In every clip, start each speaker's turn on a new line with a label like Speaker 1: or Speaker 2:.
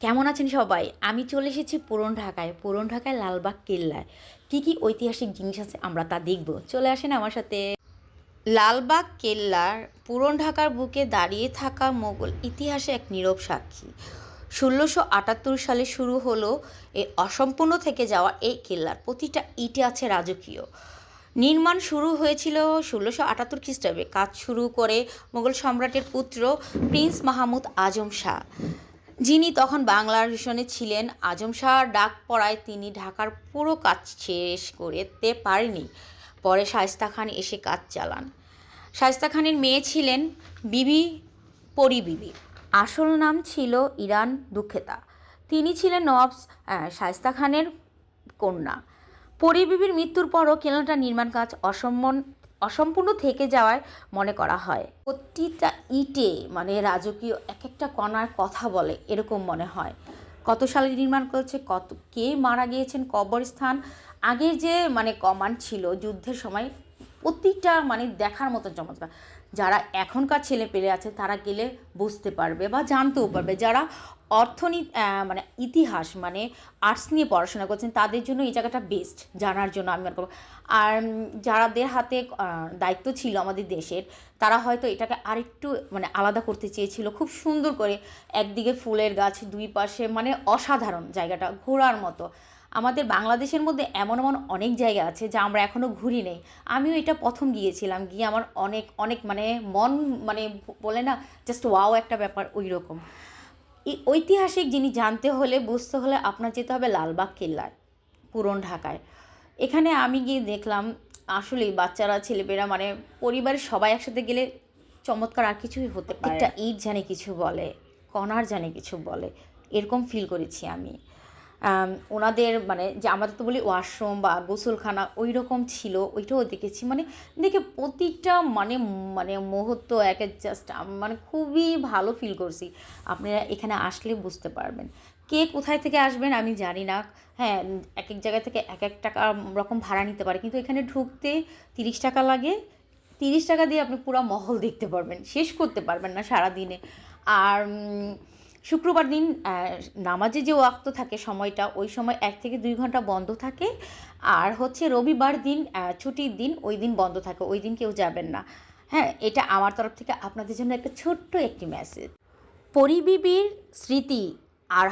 Speaker 1: কেমন আছেন সবাই? আমি চলে এসেছি পুরন ঢাকায়। পুরন ঢাকায় লালবাগ কেল্লায়। কী ঐতিহাসিক জিনিস আছে আমরা তা দেখব। চলে আসেন আমার সাথে। লালবাগ কেল্লার পুরন ঢাকার বুকে দাঁড়িয়ে থাকা মোগল ইতিহাসে এক নীরব সাক্ষী। ১৬৭৮ সালে শুরু হলো এই অসম্পূর্ণ থেকে যাওয়া এই কেল্লার প্রতিটা ইটে আছে রাজকীয়। নির্মাণ শুরু হয়েছিল ১৬৭৮ খ্রিস্টাব্দে। কাজ শুরু করে মোগল সম্রাটের পুত্র প্রিন্স মাহমুদ আজম শাহ, যিনি তখন বাংলার শাসনে ছিলেন। আজম শাহর ডাক পড়ায় তিনি ঢাকার পুরো কাজ শেষ করতে পারেনি। পরে শায়েস্তা খান এসে কাজ চালান। শায়েস্তা খানের মেয়ে ছিলেন বিবি পরী বিবি। আসল নাম ছিল ইরান দুঃখেতা। তিনি ছিলেন নবাব শায়েস্তা খানের কন্যা। পরী বিবির মৃত্যুর পরও কেল্লাটার নির্মাণ কাজ অসম্পূর্ণ থেকে যাওয়ায় মনে করা হয়। প্রতিটা ইটে মানে রাজকীয় এক একটা কণার কথা বলে, এরকম মনে হয়। কত সালে নির্মাণ করেছে, কে মারা গিয়েছেন, কবরস্থান, আগের যে কমান্ড ছিল যুদ্ধের সময়, প্রতিটা দেখার মতো চমৎকার। যারা এখনকার ছেলে পেলে আছে তারা গেলে বুঝতে পারবে বা জানতেও পারবে। যারা অর্থনীতি ইতিহাস আর্টস নিয়ে পড়াশোনা করছেন তাদের জন্য এই জায়গাটা বেস্ট জানার জন্য আমি মনে করব। আর যাদের হাতে দায়িত্ব ছিল আমাদের দেশের, তারা হয়তো এটাকে আরেকটু আলাদা করতে চেয়েছিল, খুব সুন্দর করে। একদিকে ফুলের গাছ, দুই পাশে অসাধারণ, জায়গাটা ঘোরার মতো। আমাদের বাংলাদেশের মধ্যে এমন এমন অনেক জায়গা আছে যা আমরা এখনও ঘুরি নেই। আমিও এটা প্রথম গিয়েছিলাম, গিয়ে আমার অনেক অনেক মন বলে না, জাস্ট ওয়াও একটা ব্যাপার ওই রকম। এই ঐতিহাসিক জিনিস জানতে হলে, বুঝতে হলে আপনার যেতে হবে লালবাগ কেল্লায়, পুরন ঢাকায়। এখানে আমি গিয়ে দেখলাম আসলেই বাচ্চারা, ছেলেমেয়েরা, পরিবারের সবাই একসাথে গেলে চমৎকার আর কিছুই হতে পারে। একটা ইট জানে কিছু বলে, কণার জানে কিছু বলে, এরকম ফিল করেছি আমি। ওনাদের যে আমাদের তো বলি ওয়াশরুম বা গোসলখানা, ওই রকম ছিল, ওইটাও দেখেছি। দেখে প্রতিটা মুহূর্ত একে জাস্ট খুবই ভালো ফিল করছি। আপনারা এখানে আসলে বুঝতে পারবেন। কে কোথায় থেকে আসবেন আমি জানি না। হ্যাঁ, এক এক জায়গা থেকে এক এক টাকা রকম ভাড়া নিতে পারে, কিন্তু এখানে ঢুকতে ৩০ টাকা লাগে। ৩০ টাকা দিয়ে আপনি পুরো মহল দেখতে পারবেন, শেষ করতে পারবেন না সারাদিনে। আর শুক্রবার দিন নামাজে যে ওয়াক্ত থাকে সময়টা, ওই সময় ১ থেকে ২ ঘন্টা বন্ধ থাকে। আর হচ্ছে রবিবার দিন ছুটির দিন, ওই দিন বন্ধ থাকে, ওই দিন কেউ যাবেন না। হ্যাঁ, এটা আমার তরফ থেকে আপনাদের জন্য একটা ছোট্ট একটি মেসেজ। পরী বিবির স্মৃতি আর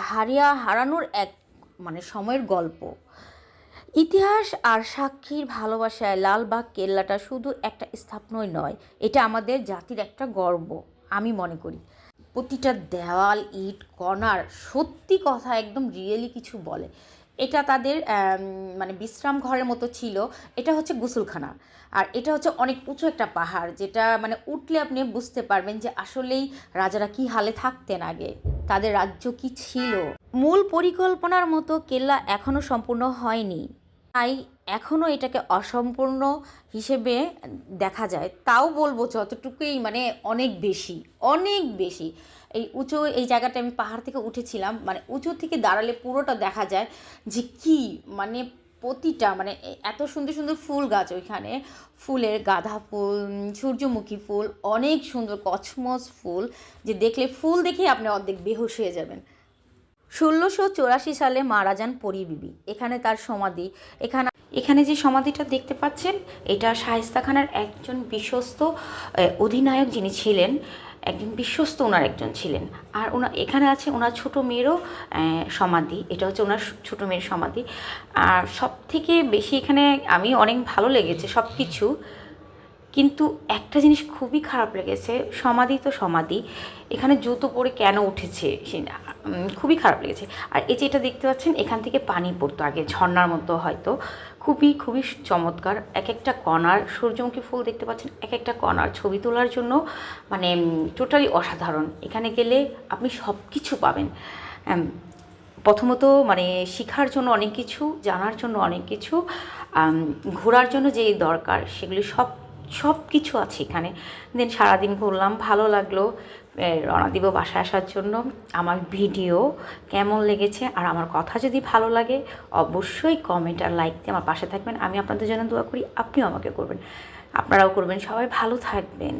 Speaker 1: হারানোর এক সময়ের গল্প। ইতিহাস আর সাক্ষীর ভালোবাসায় লালবাগ কেল্লাটা শুধু একটা স্থাপনাই নয়, এটা আমাদের জাতির একটা গর্ব আমি মনে করি। প্রতিটা দেওয়াল, ইট, কর্নার সত্যি কথা, একদম রিয়েলি কিছু বলে। এটা তাদের বিশ্রাম ঘরের মতো ছিল। এটা হচ্ছে গোসলখানা। আর এটা হচ্ছে অনেক উঁচু একটা পাহাড়, যেটা উঠলে আপনি বুঝতে পারবেন যে আসলেই রাজারা কী হালে থাকতেন আগে, তাদের রাজ্য কি ছিল। মূল পরিকল্পনার মতো কেল্লা এখনও সম্পূর্ণ হয়নি, তাই এখনও এটাকে অসম্পূর্ণ হিসেবে দেখা যায়। তাও বলবো যতটুকুই অনেক বেশি, অনেক বেশি। এই উঁচু এই জায়গাটা আমি পাহাড় থেকে উঠেছিলাম, উঁচু থেকে দাঁড়ালে পুরোটা দেখা যায় যে কি প্রতিটা এত সুন্দর সুন্দর ফুল গাছ ওইখানে, ফুলের গাঁদা ফুল, সূর্যমুখী ফুল, অনেক সুন্দর কসমস ফুল, যে দেখলে ফুল দেখেই আপনি অর্ধেক বেহুশ হয়ে যাবেন। ১৬৮৪ সালে মারা যান পরী বিবি। এখানে তার সমাধি। এখানে যে সমাধিটা দেখতে পাচ্ছেন, এটা শায়েস্তা খানের একজন বিশ্বস্ত অধিনায়ক যিনি ছিলেন, একজন বিশ্বস্ত ওনার একজন ছিলেন। আর এখানে আছে ওনার ছোটো মেয়েরও সমাধি। এটা হচ্ছে ওনার ছোটো মেয়ের সমাধি। আর সব থেকে বেশি এখানে আমি অনেক ভালো লেগেছে সব কিছু, কিন্তু একটা জিনিস খুবই খারাপ লেগেছে। সমাধি তো সমাধি, এখানে জুতো পরে কেন উঠেছে সেটা খুবই খারাপ লেগেছে। আর এই যে এটা দেখতে পাচ্ছেন, এখান থেকে পানি পড়তো আগে ঝর্ণার মতো হয়তো, খুবই খুবই চমৎকার। এক একটা কণার, সূর্যমুখী ফুল দেখতে পাচ্ছেন, এক একটা কণার ছবি তোলার জন্য টোটালি অসাধারণ। এখানে গেলে আপনি সব কিছু পাবেন। প্রথমত শেখার জন্য অনেক কিছু, জানার জন্য অনেক কিছু, ঘোরার জন্য যে দরকার সেগুলি সব কিছু আছে এখানে। দেন সারাদিন ঘুরলাম, ভালো লাগলো। রওনা দিব বাসায় আসার জন্য। আমার ভিডিও কেমন লেগেছে আর আমার কথা যদি ভালো লাগে, অবশ্যই কমেন্ট আর লাইক দিয়ে আমার পাশে থাকবেন। আমি আপনাদের জন্য দোয়া করি, আপনিও আমাকে করবেন, আপনারাও করবেন। সবাই ভালো থাকবেন।